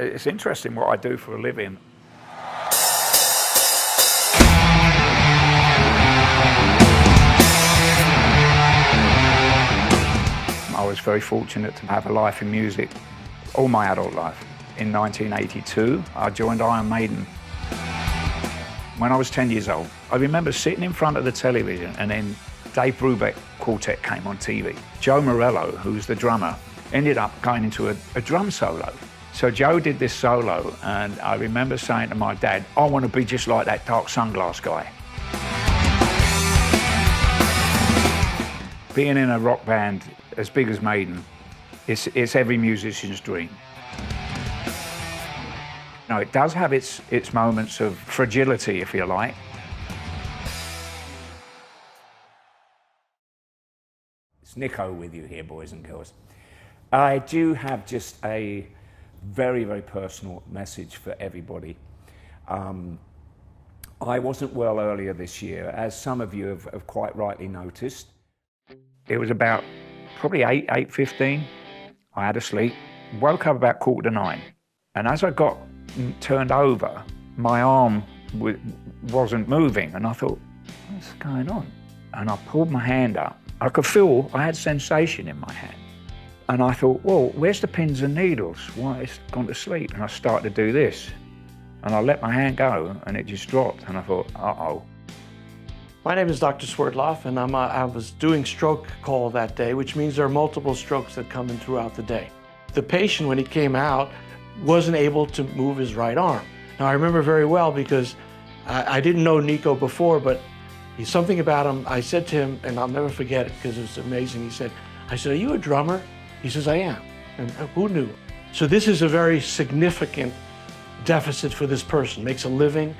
It's interesting what I do for a living. I was very fortunate to have a life in music all my adult life. In 1982, I joined Iron Maiden. When I was 10 years old, I remember sitting in front of the television and then Dave Brubeck Quartet came on TV. Joe Morello, who's the drummer, ended up going into a drum solo. So Joe did this solo, and I remember saying to my dad, I want to be just like that dark sunglass guy. Being in a rock band as big as Maiden, it's every musician's dream. No, it does have its moments of fragility, if you like. It's Nicko with you here, boys and girls. I do have just a very, very personal message for everybody. I wasn't well earlier this year, as some of you have quite rightly noticed. It was about probably 8:15. I had a sleep, woke up about 8:45. And as I got turned over, my arm wasn't moving, and I thought, what's going on? And I pulled my hand up. I could feel, I had sensation in my hand. And I thought, well, where's the pins and needles? Why, it's gone to sleep. And I started to do this. And I let my hand go, and it just dropped. And I thought, uh-oh. My name is Dr. Swerdloff, and I was doing stroke call that day, which means there are multiple strokes that come in throughout the day. The patient, when he came out, wasn't able to move his right arm. Now, I remember very well because I didn't know Nicko before, but he's something about him. I said to him, and I'll never forget it because it was amazing. I said, are you a drummer? He says, I am. And who knew? So this is a very significant deficit for this person. Makes a living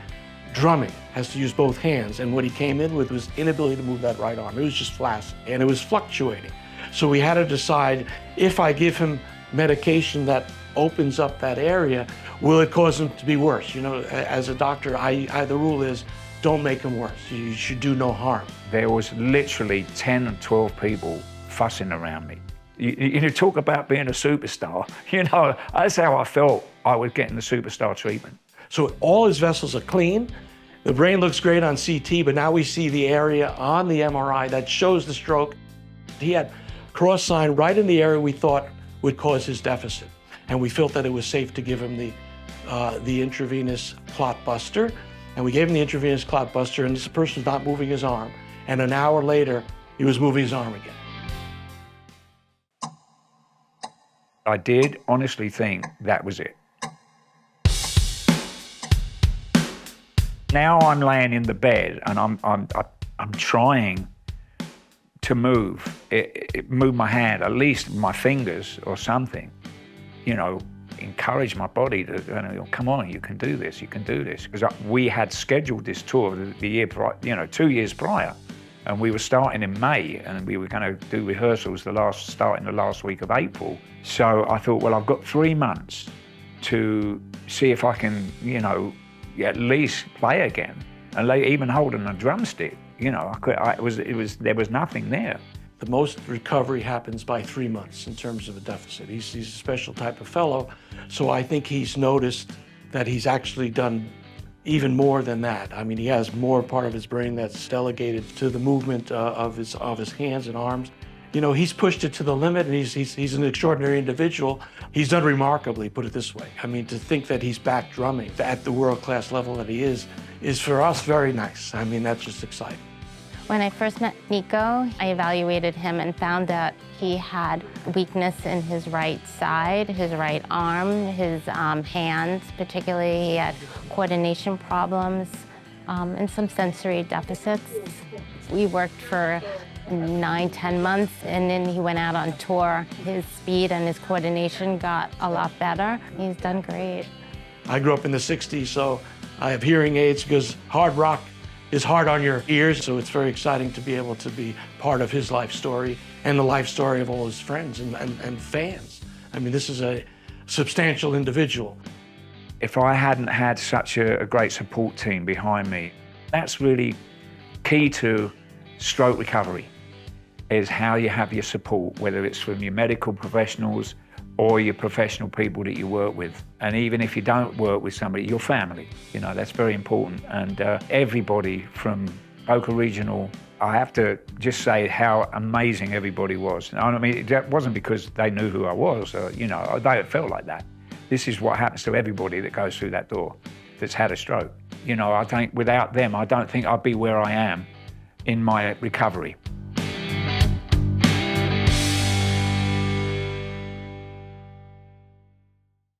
drumming, has to use both hands. And what he came in with was inability to move that right arm. It was just flaccid, and it was fluctuating. So we had to decide, if I give him medication that opens up that area, will it cause him to be worse? You know, as a doctor, the rule is, don't make him worse. You should do no harm. There was literally 10 or 12 people fussing around me. You talk about being a superstar, you know, that's how I felt I was getting the superstar treatment. So all his vessels are clean. The brain looks great on CT, but now we see the area on the MRI that shows the stroke. He had cross sign right in the area we thought would cause his deficit. And we felt that it was safe to give him the intravenous clot buster. And we gave him the intravenous clot buster, and this person was not moving his arm. And an hour later, he was moving his arm again. I did honestly think that was it. Now I'm laying in the bed and I'm trying to move my hand, at least my fingers or something. You know, encourage my body to, you know, come on, you can do this, you can do this. Because we had scheduled this tour the year prior, you know, 2 years prior, and we were starting in May, and we were going to do rehearsals starting the last week of April. So I thought, well, I've got 3 months to see if I can, you know, at least play again, and even holding a drumstick. You know, there was nothing there. The most recovery happens by 3 months in terms of a deficit. He's a special type of fellow, so I think he's noticed that he's actually done even more than that. I mean, he has more part of his brain that's delegated to the movement of his hands and arms. You know, he's pushed it to the limit, and he's an extraordinary individual. He's done remarkably, put it this way. I mean, to think that he's back drumming at the world-class level that he is for us very nice. I mean, that's just exciting. When I first met Nicko, I evaluated him and found that he had weakness in his right side, his right arm, his hands particularly. He had coordination problems and some sensory deficits. We worked for 9-10 months, and then he went out on tour. His speed and his coordination got a lot better. He's done great. I grew up in the 60s, so I have hearing aids because hard rock is hard on your ears, so it's very exciting to be able to be part of his life story and the life story of all his friends and fans. I mean, this is a substantial individual. If I hadn't had such a great support team behind me, that's really key to stroke recovery, is how you have your support, whether it's from your medical professionals or your professional people that you work with. And even if you don't work with somebody, your family, you know, that's very important. And everybody from Boca Regional, I have to just say how amazing everybody was. I mean, that wasn't because they knew who I was, or, you know, they felt like that. This is what happens to everybody that goes through that door that's had a stroke. You know, I think without them, I don't think I'd be where I am in my recovery.